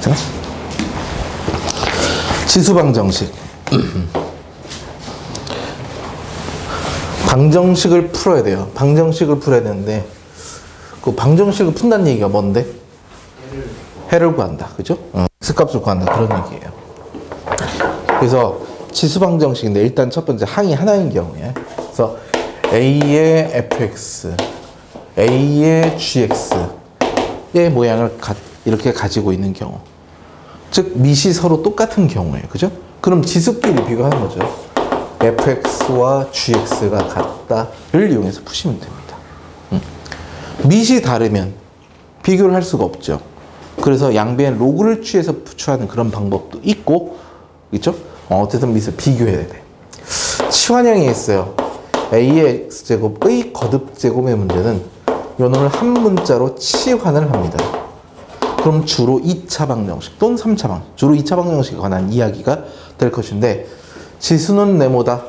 자, 지수방정식. 방정식을 풀어야 돼요. 방정식을 풀어야 되는데 그 방정식을 푼다는 얘기가 뭔데? 해를 구한다. 그죠? X값을 구한다. 그런 얘기예요. 그래서 지수방정식인데 일단 첫 번째 항이 하나인 경우에 그래서 A의 fx, A의 gx의 모양을 이렇게 가지고 있는 경우, 즉 밑이 서로 똑같은 경우예요. 그죠? 그럼 지수끼리 비교하는 거죠. fx와 gx가 같다를 이용해서 푸시면 됩니다. 밑이 다르면 비교를 할 수가 없죠. 그래서 양변의 로그를 취해서 추하는 그런 방법도 있고, 있죠? 어쨌든 밑을 비교해야 돼. 치환형이 있어요. a의 x제곱의 거듭제곱의 문제는 요놈을 한 문자로 치환을 합니다. 그럼 주로 2차 방정식 또는 3차 방정식, 주로 2차 방정식에 관한 이야기가 될 것인데, 지수는 네모다.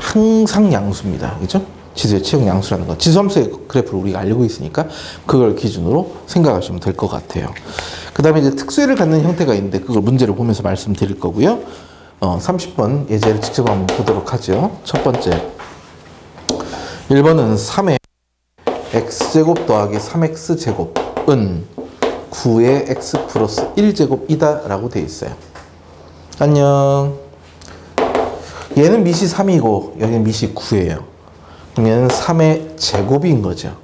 항상 양수입니다. 그죠? 지수의 치역 양수라는 거. 지수함수의 그래프를 우리가 알고 있으니까 그걸 기준으로 생각하시면 될 것 같아요. 그 다음에 이제 특수해를 갖는 형태가 있는데 그걸 문제를 보면서 말씀드릴 거고요. 30번 예제를 직접 한번 보도록 하죠. 첫 번째. 1번은 3의 x제곱 더하기 3x제곱은 9의 x 플러스 1제곱이다 라고 되어 있어요. 안녕. 얘는 밑이 3이고 여기는 밑이 9예요. 그럼 얘는 3의 제곱인 거죠.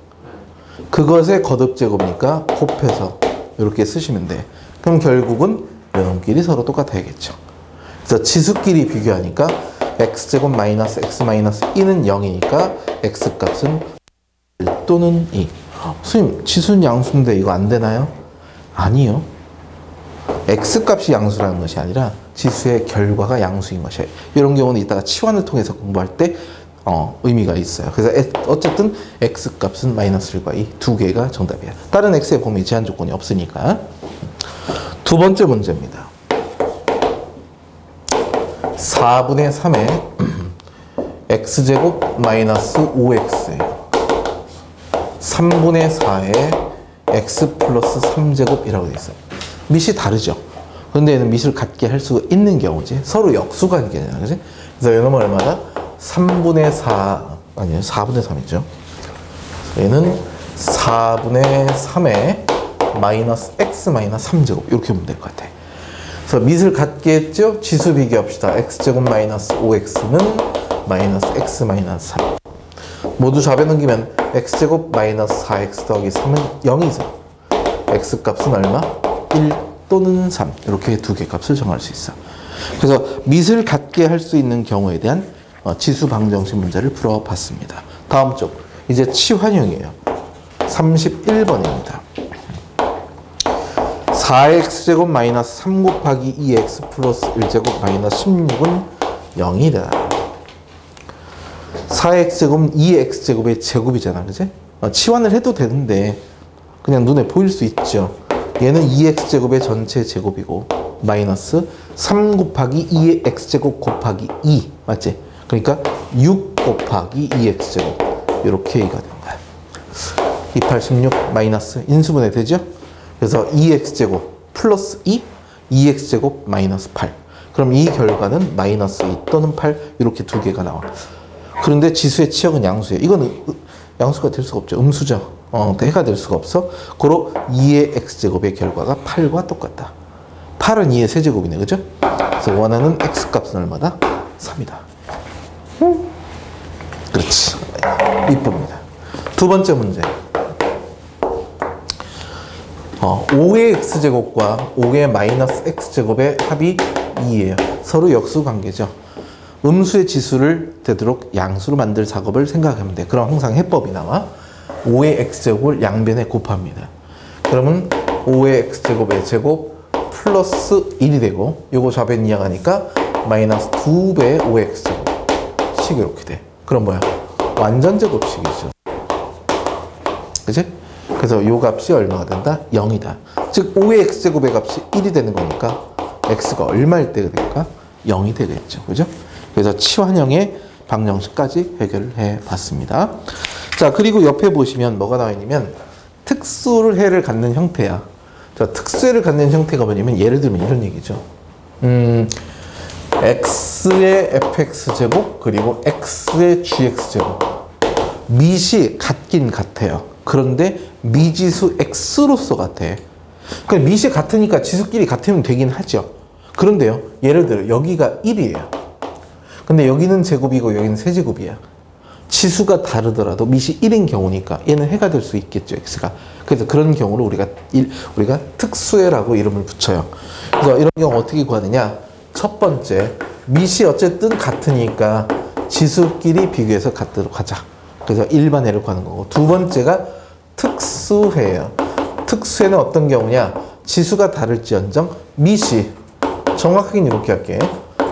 그것의 거듭제곱이니까 곱해서 이렇게 쓰시면 돼. 그럼 결국은 이놈끼리 서로 똑같아야겠죠. 그래서 지수끼리 비교하니까 x제곱 마이너스 x 마이너스 2는 0이니까 x값은 1 또는 2. 선생님, 지수는 양수인데 이거 안 되나요? 아니요. x값이 양수라는 것이 아니라 지수의 결과가 양수인 것이에요. 이런 경우는 이따가 치환을 통해서 공부할 때 의미가 있어요. 그래서 어쨌든 x값은 마이너스 1과 2 두 개가 정답이에요. 다른 x의 범위 제한 조건이 없으니까. 두 번째 문제입니다. 4분의 3의 x제곱 마이너스 5x예요. 3분의 4의 x 플러스 3제곱이라고 되어 있어요. 밑이 다르죠. 그런데 얘는 밑을 같게 할 수 있는 경우지. 서로 역수관계잖아. 그지? 그래서 이놈은 얼마다? 3분의 4, 아니요, 4분의 3이죠. 얘는 4분의 3의 마이너스 x 마이너스 3제곱. 이렇게 보면 될 것 같아. 그래서 밑을 같게 했죠? 지수 비교합시다. x제곱 마이너스 5x는 마이너스 x 마이너스 3. 모두 좌변 넘기면 x제곱 마이너스 4x 더하기 3은 0이죠. x값은 얼마? 1 또는 3. 이렇게 두 개 값을 정할 수 있어. 그래서 밑을 같게 할 수 있는 경우에 대한 지수 방정식 문제를 풀어봤습니다. 다음 쪽. 이제 치환형이에요. 31번입니다. 4x제곱 마이너스 3 곱하기 2x 플러스 1제곱 마이너스 16은 0이다. 4x제곱은 2x제곱의 제곱이잖아. 그치? 치환을 해도 되는데 그냥 눈에 보일 수 있죠. 얘는 2x제곱의 전체 제곱이고 마이너스 3 곱하기 2x제곱 곱하기 2 맞지? 그러니까 6 곱하기 2x제곱 이렇게 이가 되는 거야. 28, 16 마이너스 인수분해 되죠? 그래서 2x제곱 플러스 2, 2x제곱 마이너스 8. 그럼 이 결과는 마이너스 2 또는 8 이렇게 두 개가 나와. 그런데 지수의 치역은 양수예요. 이거는 양수가 될 수가 없죠. 음수죠. 해가 될 수가 없어. 고로 2의 x제곱의 결과가 8과 똑같다. 8은 2의 세제곱이네. 그죠? 그래서 원하는 x값은 얼마다? 3이다. 그렇지. 이쁩니다. 두 번째 문제. 5의 x제곱과 5의 마이너스 x제곱의 합이 2예요. 서로 역수관계죠. 음수의 지수를 되도록 양수로 만들 작업을 생각하면 돼. 그럼 항상 해법이 나와. 5의 x제곱을 양변에 곱합니다. 그러면 5의 x제곱의 제곱 플러스 1이 되고 요거 좌변 이항하니까 마이너스 2배의 5의 x제곱 식 이렇게 돼. 그럼 뭐야? 완전 제곱식이죠. 그치? 그래서 요 값이 얼마가 된다? 0이다. 즉 5의 x제곱의 값이 1이 되는 거니까 x가 얼마일 때가 될까? 0이 되겠죠. 그죠? 그래서 치환형의 방정식까지 해결을 해봤습니다. 자, 그리고 옆에 보시면 뭐가 나와 있냐면 특수해를 갖는 형태야. 자, 특수해를 갖는 형태가 뭐냐면 예를 들면 이런 얘기죠. x의 fx제곱 그리고 x의 gx제곱. 밑이 같긴 같아요. 그런데 미지수 x로서 같아. 그러니까 밑이 같으니까 지수끼리 같으면 되긴 하죠. 그런데요, 예를 들어 여기가 1이에요. 근데 여기는 제곱이고 여기는 세제곱이야. 지수가 다르더라도 밑이 1인 경우니까 얘는 해가 될 수 있겠죠, x가. 그래서 그런 경우를 우리가 특수해라고 이름을 붙여요. 그래서 이런 경우 어떻게 구하느냐? 첫 번째, 밑이 어쨌든 같으니까 지수끼리 비교해서 같도록 하자. 그래서 일반해를 구하는 거고. 두 번째가 특수해예요. 특수해는 어떤 경우냐? 지수가 다를지언정 밑이, 정확하게 이렇게 할게.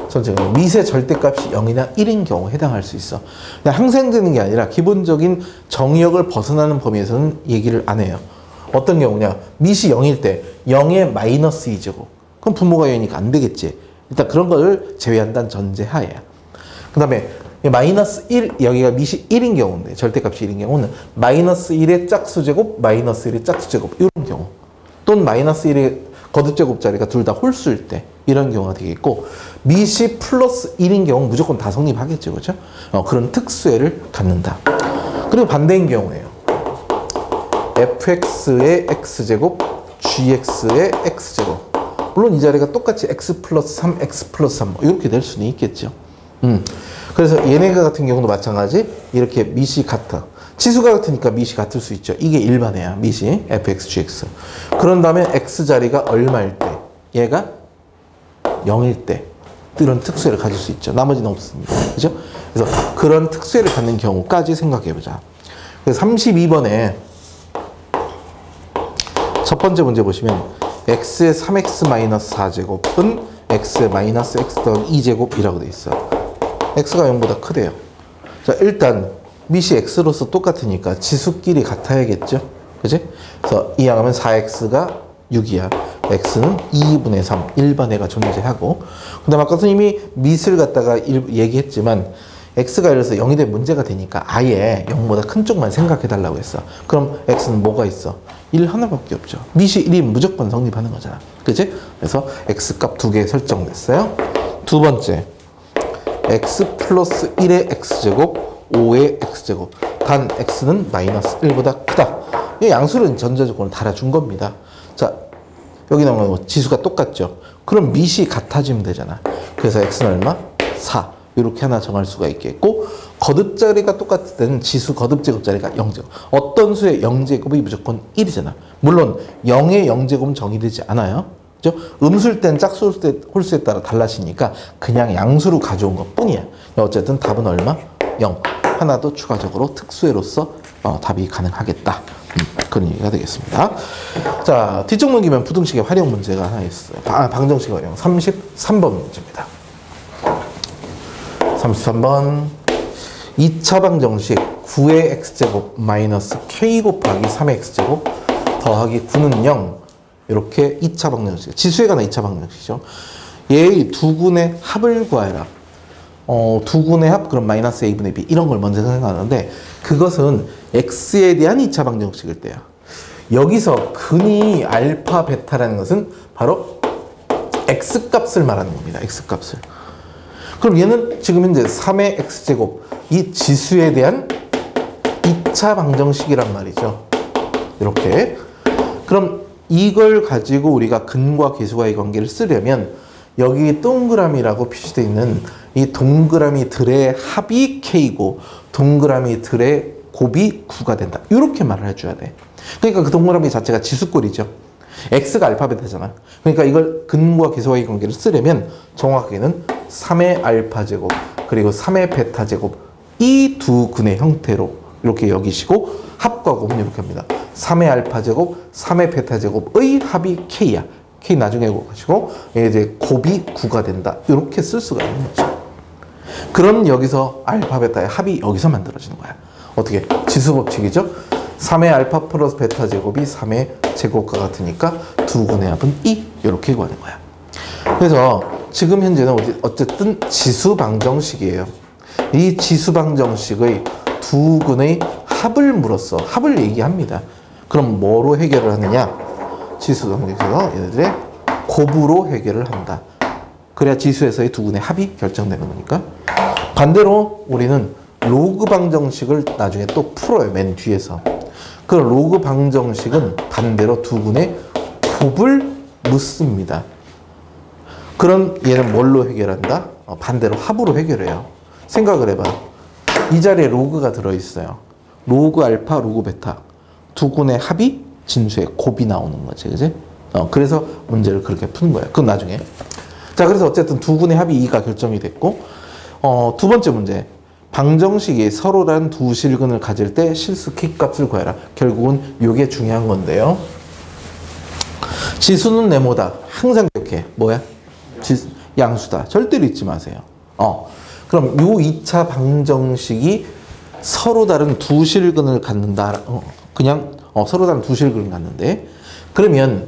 전체적으로 밑의 절대값이 0이나 1인 경우 해당할 수 있어. 그냥 항상 되는 게 아니라 기본적인 정의역을 벗어나는 범위에서는 얘기를 안 해요. 어떤 경우냐? 밑이 0일 때 0의 마이너스 2제곱. 그럼 분모가 0이니까 안 되겠지. 일단 그런 걸 제외한다는 전제하에. 그 다음에 마이너스 1, 여기가 밑이 1인 경우인데, 절대값이 1인 경우는 마이너스 1의 짝수제곱, 마이너스 1의 짝수제곱 이런 경우, 또는 마이너스 1의 거듭제곱자리가 둘 다 홀수일 때 이런 경우가 되겠고, 밑이 플러스 1인 경우 무조건 다 성립하겠죠, 그렇죠? 그런 특수해를 갖는다. 그리고 반대인 경우에요. fx의 x제곱, gx의 x제곱. 물론 이 자리가 똑같이 x 플러스 3, x 플러스 3 이렇게 될 수는 있겠죠. 그래서 얘네가 같은 경우도 마찬가지 이렇게 밑이 같아. 치수가 같으니까 밑이 같을 수 있죠. 이게 일반해야 밑이 fx, gx. 그런 다음에 x 자리가 얼마일 때, 얘가 0일 때 이런 특수해를 가질 수 있죠. 나머지는 없습니다. 그죠? 그래서 그런 특수해를 갖는 경우까지 생각해 보자. 그래서 32번에 첫 번째 문제 보시면 x의 3x-4제곱은 x의 마이너스 x 더하기 2제곱이라고 되어 있어요. x가 0보다 크대요. 자, 일단 밑이 x로서 똑같으니까 지수끼리 같아야겠죠. 그지? 그래서 이항하면 4x가 6이야. x는 2분의 3, 일반해가 존재하고. 그 다음 아까 선생님이 밑을 갖다가 얘기했지만 x가 예를 들어서 0이 된 문제가 되니까 아예 0보다 큰 쪽만 생각해 달라고 했어. 그럼 x는 뭐가 있어? 1 하나밖에 없죠. 밑이 1이면 무조건 성립하는 거잖아. 그치? 그래서 x값 2개 설정됐어요. 두 번째, x 플러스 1의 x제곱, 5의 x제곱. 단 x는 마이너스 1보다 크다. 이 양수는 전제조건을 달아준 겁니다. 자, 여기 나오는 뭐 지수가 똑같죠. 그럼 밑이 같아지면 되잖아. 그래서 x는 얼마? 4. 이렇게 하나 정할 수가 있겠고, 거듭자리가 똑같을 때는 지수 거듭제곱자리가 0제곱. 어떤 수의 0제곱이 무조건 1이잖아. 물론 0의 0제곱은 정의되지 않아요. 그죠? 음수일 땐 짝수일 때 홀수에 따라 달라지니까 그냥 양수로 가져온 것 뿐이야. 어쨌든 답은 얼마? 0. 하나 더 추가적으로 특수해로서 답이 가능하겠다. 그런 얘기가 되겠습니다. 자, 뒤쪽 넘기면 부등식의 활용 문제가 하나 있어요. 방정식 활용 33번 문제입니다. 33번 2차 방정식 9의 x제곱 마이너스 k 곱하기 3의 x제곱 더하기 9는 0. 이렇게 2차 방정식, 지수에 관한 2차 방정식이죠. 얘의 두 군의 합을 구하라. 두 군의 합, 그럼 마이너스 a분의 b 이런 걸 먼저 생각하는데, 그것은 x에 대한 2차 방정식일 때야. 여기서 근이 알파 베타라는 것은 바로 x값을 말하는 겁니다. x값을. 그럼 얘는 지금 현재 3의 x제곱, 이 지수에 대한 2차 방정식이란 말이죠. 이렇게. 그럼 이걸 가지고 우리가 근과 계수와의 관계를 쓰려면 여기 동그라미라고 표시되어 있는 이 동그라미들의 합이 k고 동그라미들의 곱이 9가 된다. 이렇게 말을 해줘야 돼. 그러니까 그 동그라미 자체가 지수꼴이죠. x가 알파벳이잖아. 그러니까 이걸 근과 계수와의 관계를 쓰려면 정확하게는 3의 알파 제곱 그리고 3의 베타 제곱, 이 두 근의 형태로 이렇게 여기시고 합과 곱은 이렇게 합니다. 3의 알파 제곱, 3의 베타 제곱의 합이 k야. k 나중에 가시고 이제 곱이 9가 된다. 이렇게 쓸 수가 있는 거죠. 그럼 여기서 알파 베타의 합이 여기서 만들어지는 거야. 어떻게? 지수 법칙이죠. 3의 알파 플러스 베타 제곱이 3의 제곱과 같으니까 두 근의 합은 2. 이렇게 구하는 거야. 그래서 지금 현재는 어쨌든 지수 방정식이에요. 이 지수 방정식의 두 근의 합을 물었어. 합을 얘기합니다. 그럼 뭐로 해결을 하느냐? 지수 방정식에서 얘네들의 곱으로 해결을 한다. 그래야 지수에서의 두 군의 합이 결정되는 거니까. 반대로 우리는 로그 방정식을 나중에 또 풀어요. 맨 뒤에서. 그 로그 방정식은 반대로 두 군의 곱을 묻습니다. 그럼 얘는 뭘로 해결한다? 반대로 합으로 해결해요. 생각을 해봐. 이 자리에 로그가 들어있어요. 로그 알파, 로그 베타. 두 군의 합이 진수의 곱이 나오는 거지. 그지? 그래서 문제를 그렇게 푸는 거야. 그건 나중에. 자, 그래서 어쨌든 두 군의 합이 2가 결정이 됐고, 두 번째 문제. 방정식이 서로란 두 실근을 가질 때 실수 K값을 구해라. 결국은 이게 중요한 건데요. 지수는 네모다. 항상 기억해. 뭐야? 양수다. 절대로 잊지 마세요. 그럼 요 2차 방정식이 서로 다른 두 실근을 갖는다. 그냥 서로 다른 두 실근을 갖는데, 그러면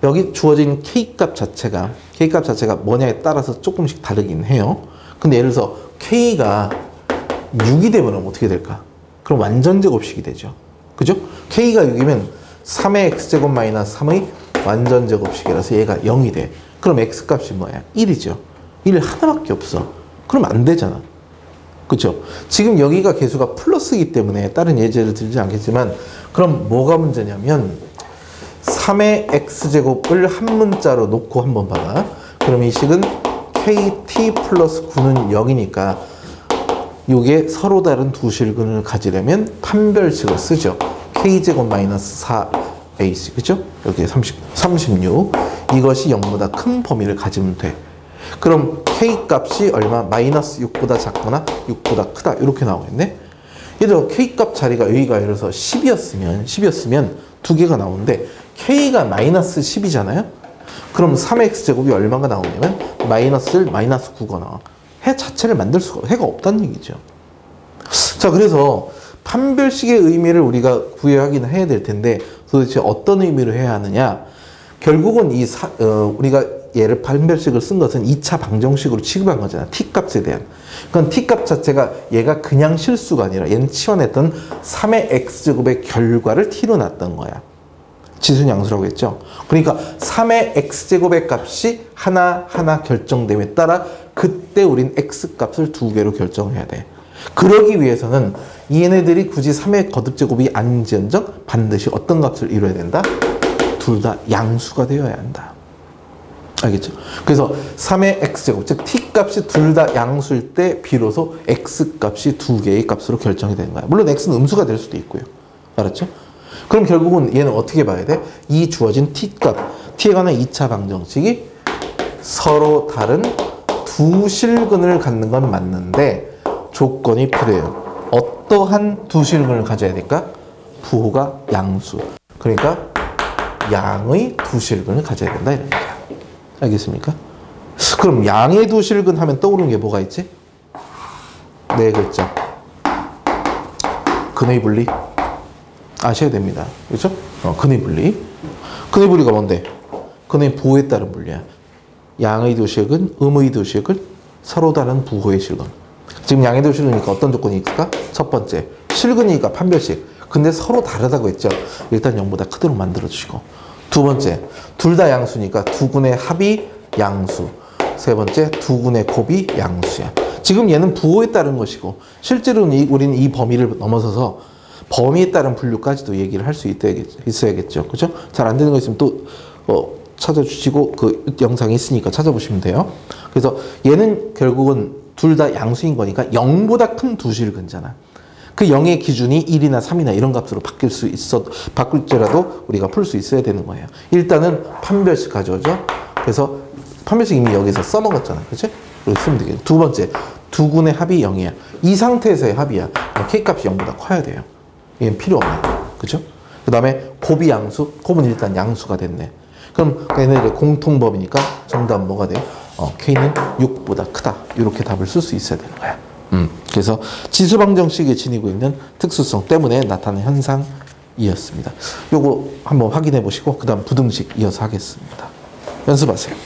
여기 주어진 K값 자체가 뭐냐에 따라서 조금씩 다르긴 해요. 근데 예를 들어서 K가 6이 되면 어떻게 될까? 그럼 완전 제곱식이 되죠. 그죠? K가 6이면 3의 X제곱 마이너스 3의 완전 제곱식이라서 얘가 0이 돼. 그럼 X값이 뭐야? 1이죠. 1 하나밖에 없어. 그럼 안 되잖아. 그죠? 지금 여기가 개수가 플러스이기 때문에 다른 예제를 들지 않겠지만, 그럼 뭐가 문제냐면 3의 X제곱을 한 문자로 놓고 한번 봐봐. 그럼 이 식은 KT 플러스 9는 0이니까 이게 서로 다른 두 실근을 가지려면 판별식을 쓰죠. K제곱 마이너스 4AC. 그죠? 여기 36. 이것이 0보다 큰 범위를 가지면 돼. 그럼 K값이 얼마? 마이너스 6보다 작거나 6보다 크다. 이렇게 나오겠네. 예를 들어 K값 자리가 여기가 예를 들어서 10이었으면 두 개가 나오는데 K가 마이너스 10이잖아요. 그럼 3X제곱이 얼마가 나오냐면 마이너스 1, 마이너스 9가 나와. 해 자체를 만들 수가 해가 없다는 얘기죠. 자, 그래서 판별식의 의미를 우리가 구해하긴 해야 될 텐데 도대체 어떤 의미로 해야 하느냐? 결국은 우리가 얘를 판별식을 쓴 것은 2차 방정식으로 취급한 거잖아. T값에 대한. 그건 T값 자체가 얘가 그냥 실수가 아니라 얘는 치환했던 3의 X제곱의 결과를 T로 놨던 거야. 지수는 양수라고 했죠. 그러니까 3의 X제곱의 값이 하나하나 결정됨에 따라 그때 우린 X값을 두 개로 결정해야 돼. 그러기 위해서는 얘네들이 굳이 3의 거듭제곱이 아닌지언정 반드시 어떤 값을 이뤄야 된다? 둘 다 양수가 되어야 한다. 알겠죠? 그래서 3의 X제곱, 즉 T값이 둘 다 양수일 때 비로소 X값이 두 개의 값으로 결정이 되는 거야. 물론 X는 음수가 될 수도 있고요. 알았죠? 그럼 결국은 얘는 어떻게 봐야 돼? 이 주어진 T값, T에 관한 2차 방정식이 서로 다른 두 실근을 갖는 건 맞는데 조건이 필요해요. 어떠한 두 실근을 가져야 될까? 부호가 양수. 그러니까 양의 두 실근을 가져야 된다 이런 얘기야. 알겠습니까? 그럼 양의 두 실근 하면 떠오르는 게 뭐가 있지? 네 글자. 근의 분리. 아셔야 됩니다. 그렇죠? 근의 분리. 근의 분리가 뭔데? 근의 부호에 따른 분리야. 양의 두 실근, 음의 두 실근, 서로 다른 부호의 실근. 지금 양의 두 실근이니까 어떤 조건이 있을까? 첫 번째, 실근이니까 판별식. 근데 서로 다르다고 했죠. 일단 0보다 크도록 만들어주시고. 두 번째, 둘 다 양수니까 두 군의 합이 양수. 세 번째, 두 군의 곱이 양수야. 지금 얘는 부호에 따른 것이고 실제로는 우리는 이 범위를 넘어서서 범위에 따른 분류까지도 얘기를 할 수 있어야겠죠. 그죠? 잘 안 되는 거 있으면 또 찾아주시고 그 영상이 있으니까 찾아보시면 돼요. 그래서 얘는 결국은 둘 다 양수인 거니까 0보다 큰 두 실근잖아. 그 0의 기준이 1이나 3이나 이런 값으로 바꿀지라도 우리가 풀 수 있어야 되는 거예요. 일단은 판별식 가져오죠. 그래서 판별식 이미 여기서 써먹었잖아. 그치? 이렇게 쓰면 되겠죠. 두 번째, 두 군의 합이 0이야. 이 상태에서의 합이야. K값이 0보다 커야 돼요. 얘는 필요 없네. 그죠? 그 다음에 곱이 양수, 곱은 일단 양수가 됐네. 그럼 얘네들의 공통범위니까 정답은 뭐가 돼요? K는 6보다 크다. 이렇게 답을 쓸 수 있어야 되는 거야. 그래서 지수방정식에 지니고 있는 특수성 때문에 나타나는 현상이었습니다. 요거 한번 확인해 보시고 그 다음 부등식 이어서 하겠습니다. 연습하세요.